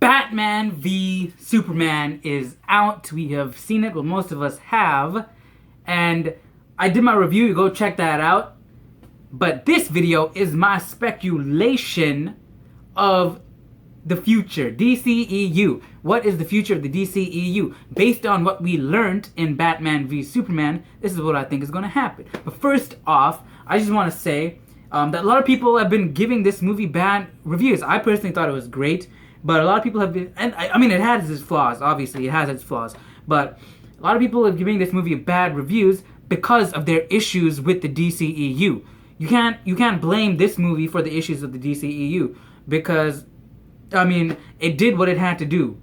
Batman v Superman is out. We have seen it, well, most of us have. And I did my review, go check that out. But this video is my speculation of the future. DCEU. What is the future of the DCEU? Based on what we learned in Batman v Superman, this is what I think is going to happen. But first off, I just want to say that a lot of people have been giving this movie bad reviews. I personally thought it was great. But a lot of people have been, and I mean, it has its flaws, obviously, it has its flaws. But a lot of people are giving this movie bad reviews because of their issues with the DCEU. You can't blame this movie for the issues of the DCEU because, I mean, it did what it had to do.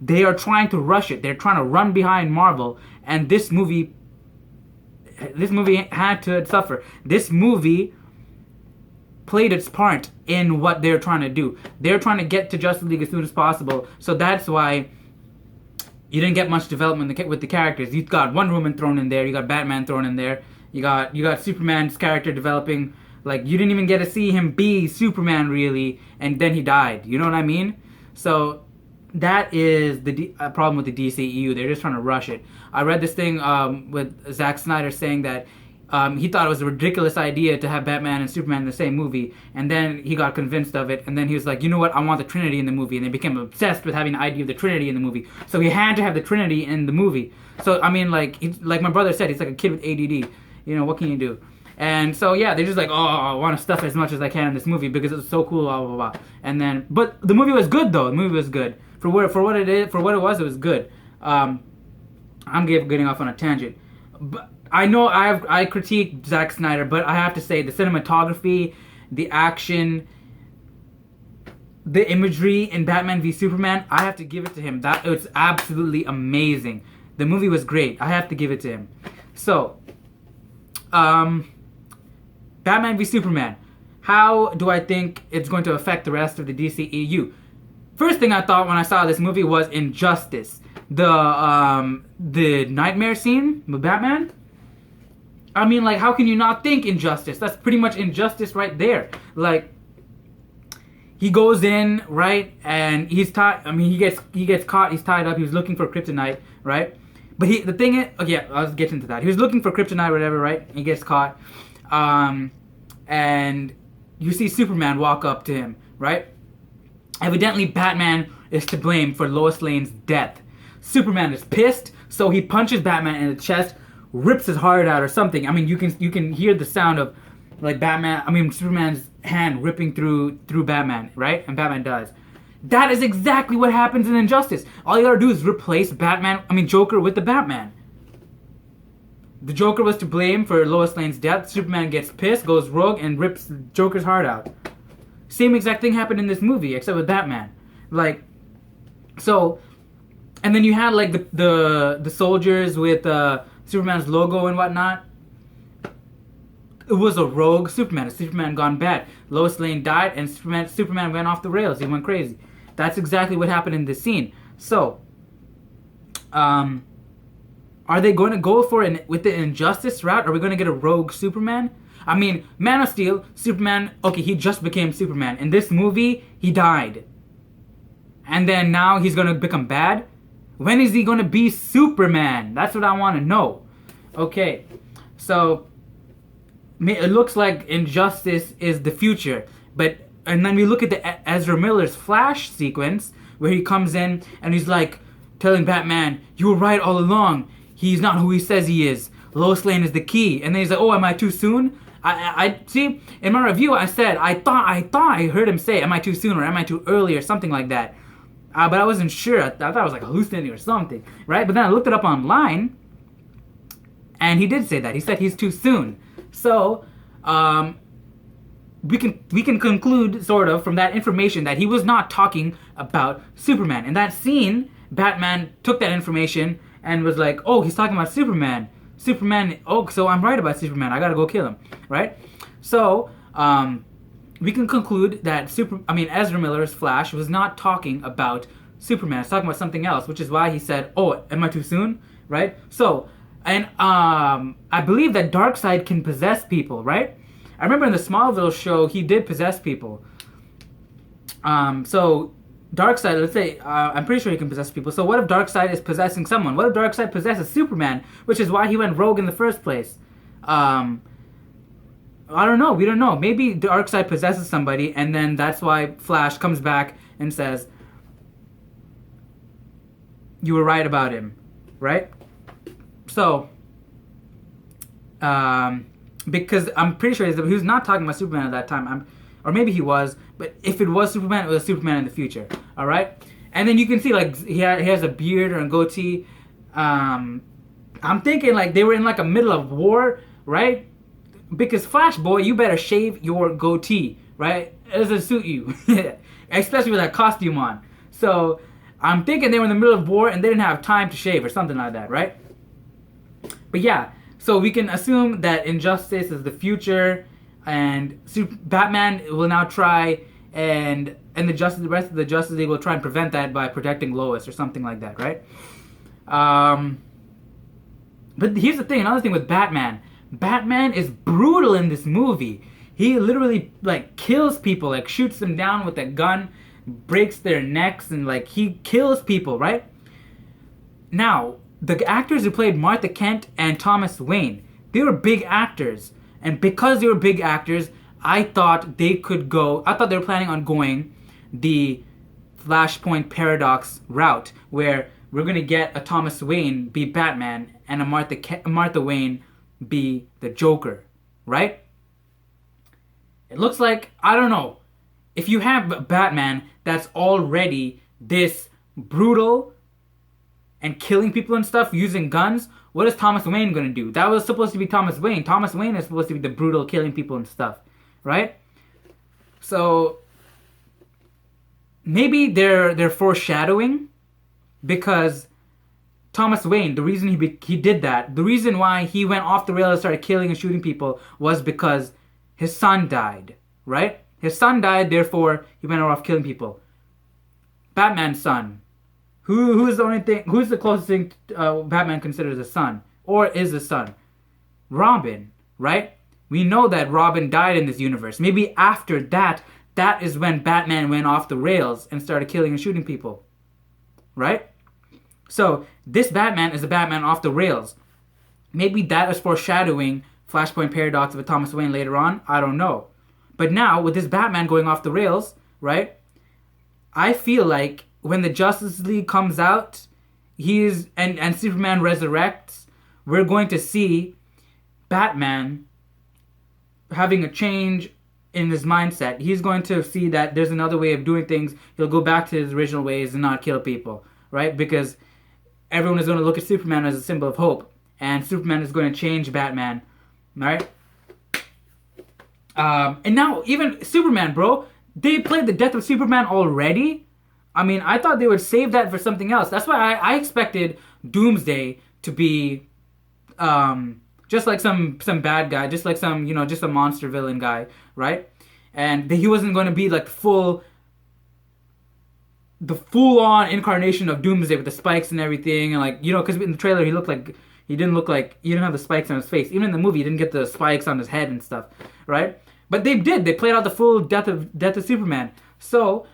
They are trying to rush it. They're trying to run behind Marvel, and this movie had to suffer. This movie played its part in what they're trying to do. They're trying to get to Justice League as soon as possible, so that's why you didn't get much development with the characters. You got Wonder Woman thrown in there, you got Batman thrown in there, you got Superman's character developing. Like, you didn't even get to see him be Superman really, and then he died. You know what I mean? So that is the problem with the DCEU. They're just trying to rush it. I read this thing with Zack Snyder saying that he thought it was a ridiculous idea to have Batman and Superman in the same movie, and then he got convinced of it, and then he was like, you know what, I want the Trinity in the movie, and they became obsessed with having the idea of the Trinity in the movie. So he had to have the Trinity in the movie. So, I mean, like my brother said, he's like a kid with ADD. You know, what can you do? And so, yeah, they're just like, oh, I want to stuff as much as I can in this movie because it's so cool, blah, blah, blah. And then, but the movie was good, though. The movie was good. For what it was good. I'm getting off on a tangent. But I know I critique Zack Snyder, but I have to say the cinematography, the action, the imagery in Batman v Superman, I have to give it to him. That it's absolutely amazing. The movie was great. I have to give it to him. So, Batman v Superman. How do I think it's going to affect the rest of the DCEU? First thing I thought when I saw this movie was Injustice. The nightmare scene with Batman. I mean, like, how can you not think Injustice? That's pretty much Injustice right there. Like, he goes in, right, and he's tied. I mean, he gets caught. He's tied up. He was looking for kryptonite, right? But the thing is, oh yeah, I'll get into that. He was looking for kryptonite, or whatever, right? He gets caught, and you see Superman walk up to him, right? Evidently, Batman is to blame for Lois Lane's death. Superman is pissed, so he punches Batman in the chest, rips his heart out or something. I mean, you can hear the sound of like Superman's hand ripping through Batman, right? And Batman dies. That is exactly what happens in Injustice. All you gotta do is replace Joker with the Batman. The Joker was to blame for Lois Lane's death. Superman gets pissed, goes rogue, and rips Joker's heart out. Same exact thing happened in this movie, except with Batman. Like, so, and then you had like the soldiers with Superman's logo and whatnot. It was a rogue Superman. A Superman gone bad. Lois Lane died, and Superman went off the rails. He went crazy. That's exactly what happened in this scene. So, are they going to go with the Injustice route? Are we going to get a rogue Superman? I mean, Man of Steel, Superman, okay, he just became Superman. In this movie, he died. And then now he's going to become bad? When is he going to be Superman? That's what I want to know. Okay, so it looks like Injustice is the future. And then we look at the Ezra Miller's Flash sequence where he comes in and he's like telling Batman, you were right all along. He's not who he says he is. Lois Lane is the key. And then he's like, oh, am I too soon? I see, in my review I said, I thought I heard him say, am I too soon or am I too early or something like that. But I wasn't sure. I thought I was like hallucinating or something, right? But then I looked it up online, and he did say that. He said he's too soon. So, we can conclude sort of from that information that he was not talking about Superman. In that scene, Batman took that information and was like, oh, he's talking about Superman. Superman, oh, so I'm right about Superman. I gotta go kill him, right? So, we can conclude that Ezra Miller's Flash was not talking about Superman. He's talking about something else, which is why he said, oh, am I too soon? Right? So, And I believe that Darkseid can possess people, right? I remember in the Smallville show he did possess people. So Darkseid, let's say, I'm pretty sure he can possess people. So what if Darkseid is possessing someone? What if Darkseid possesses Superman, which is why he went rogue in the first place? I don't know. We don't know. Maybe Darkseid possesses somebody, and then that's why Flash comes back and says, "You were right about him," right? So, because I'm pretty sure he was not talking about Superman at that time. Or maybe he was, but if it was Superman, it was Superman in the future. All right, and then you can see like he has a beard or a goatee. I'm thinking like they were in like a middle of war, right? Because Flash boy, you better shave your goatee, right? It doesn't suit you, especially with that costume on. So I'm thinking they were in the middle of war and they didn't have time to shave or something like that, right? But yeah, so we can assume that Injustice is the future, and Batman will now try, and the rest of the Justice League will try and prevent that by protecting Lois or something like that, right? But here's the thing, another thing with Batman. Batman is brutal in this movie. He literally like kills people, like shoots them down with a gun, breaks their necks, and like he kills people, right? Now, the actors who played Martha Kent and Thomas Wayne, they were big actors. And because they were big actors, I thought they were planning on going the Flashpoint Paradox route, where we're going to get a Thomas Wayne be Batman and a Martha Wayne be the Joker, right? It looks like, I don't know, if you have Batman that's already this brutal and killing people and stuff using guns, what is Thomas Wayne going to do? That was supposed to be Thomas Wayne. Thomas Wayne is supposed to be the brutal killing people and stuff, right? So maybe they're foreshadowing, because Thomas Wayne, the reason he did that, the reason why he went off the rails and started killing and shooting people was because his son died, right? His son died, therefore he went off killing people. Batman's son. Who's the closest thing Batman considers a son, or is a son? Robin, right? We know that Robin died in this universe. Maybe after that is when Batman went off the rails and started killing and shooting people, right? So this Batman is a Batman off the rails. Maybe that is foreshadowing Flashpoint Paradox of a Thomas Wayne later on. I don't know. But now with this Batman going off the rails, right? I feel like when the Justice League comes out, and Superman resurrects, we're going to see Batman having a change in his mindset. He's going to see that there's another way of doing things. He'll go back to his original ways and not kill people, right? Because everyone is going to look at Superman as a symbol of hope, and Superman is going to change Batman, right? And now even Superman, bro, they played the death of Superman already. I mean, I thought they would save that for something else. That's why I expected Doomsday to be just like some bad guy, just like some, just a monster villain guy, right? And he wasn't going to be like the full-on incarnation of Doomsday with the spikes and everything, and like, because in the trailer he didn't have the spikes on his face. Even in the movie, he didn't get the spikes on his head and stuff, right? But they did. They played out the full death of Superman. So,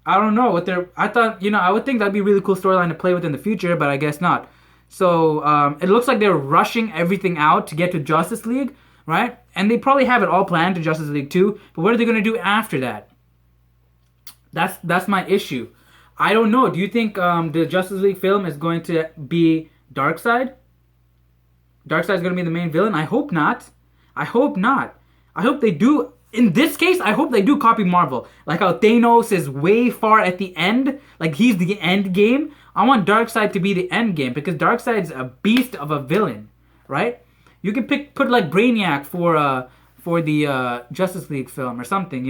I don't know what I thought, I would think that'd be a really cool storyline to play with in the future, but I guess not. So, it looks like they're rushing everything out to get to Justice League, right? And they probably have it all planned to Justice League 2, but what are they going to do after that? That's my issue. I don't know. Do you think the Justice League film is going to be Darkseid? Darkseid's going to be the main villain? I hope not. I hope they do. In this case, I hope they do copy Marvel. Like how Thanos is way far at the end. Like he's the end game. I want Darkseid to be the end game, because Darkseid's a beast of a villain, right? You can put like Brainiac for the Justice League film or something,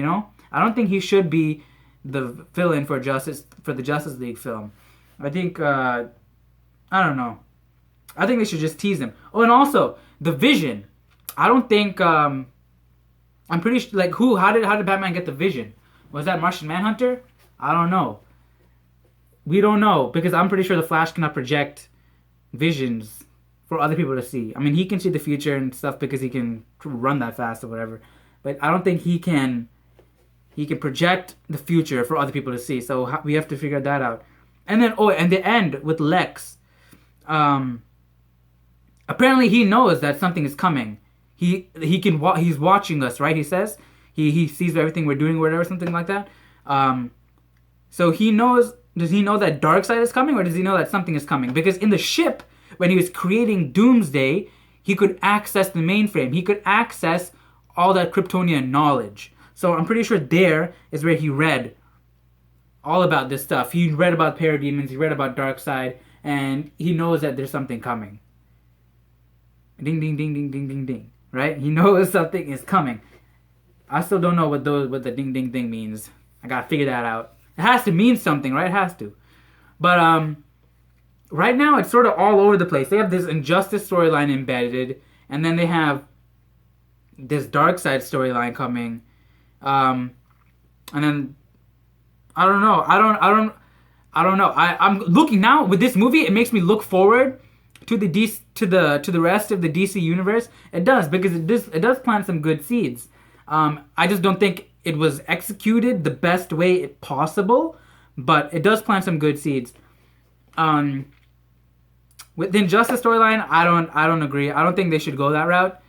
I don't think he should be the villain for the Justice League film. I think I don't know. I think they should just tease him. Oh, and also the Vision. I don't think I'm pretty sure, like, how did Batman get the Vision? Was that Martian Manhunter? I don't know. we don't know, because I'm pretty sure the Flash cannot project visions for other people to see. I mean, he can see the future and stuff because he can run that fast or whatever, but I don't think he can project the future for other people to see. So we have to figure that out. And then and the end with Lex. Apparently he knows that something is coming. He's watching us, right? He says he sees everything we're doing, or whatever, something like that. So he knows. Does he know that Darkseid is coming, or does he know that something is coming? Because in the ship, when he was creating Doomsday, he could access the mainframe. He could access all that Kryptonian knowledge. So I'm pretty sure there is where he read all about this stuff. He read about parademons, he read about Darkseid, and he knows that there's something coming. Ding, ding, ding, ding, ding, ding, ding. Right? He knows something is coming. I still don't know what the ding, ding, ding means. I gotta figure that out. It has to mean something, right? It has to. But right now it's sort of all over the place. They have this Injustice storyline embedded, and then they have this Darkseid storyline coming. And then I don't know. I don't know. I'm looking now with this movie. It makes me look forward to the rest of the DC universe. It does, because it does plant some good seeds. I just don't think it was executed the best way possible, but it does plant some good seeds. With the Injustice storyline, I don't agree. I don't think they should go that route.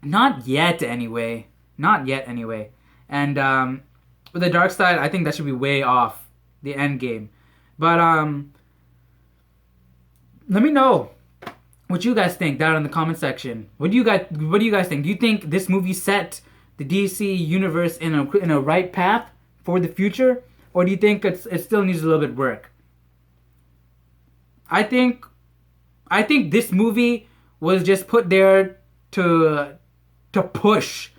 Not yet, anyway. And with the Darkseid, I think that should be way off the end game. But let me know what you guys think down in the comment section. What do you guys think? Do you think this movie set the DC universe in a right path for the future, or do you think it still needs a little bit of work? I think this movie was just put there to push,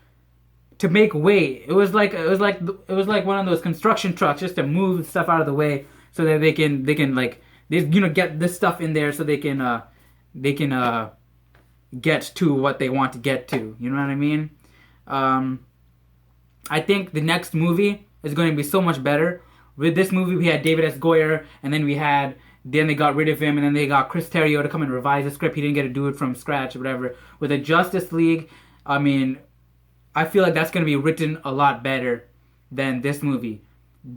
to make way. It was like one of those construction trucks, just to move stuff out of the way so that they can get this stuff in there so they can get to what they want to get to. You know what I mean? I think the next movie is going to be so much better. With this movie, we had David S. Goyer, and then they got rid of him, and then they got Chris Terrio to come and revise the script. He didn't get to do it from scratch or whatever. With the Justice League, I mean, I feel like that's going to be written a lot better than this movie.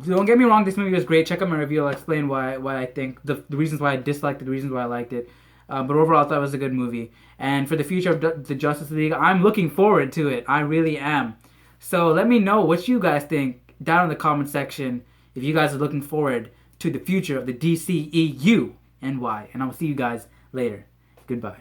Don't get me wrong, this movie was great. Check out my review. I'll explain why I think, the reasons why I disliked it, the reasons why I liked it. But overall, I thought it was a good movie. And for the future of the Justice League, I'm looking forward to it. I really am. So let me know what you guys think down in the comment section, if you guys are looking forward to the future of the DCEU and why. And I will see you guys later. Goodbye.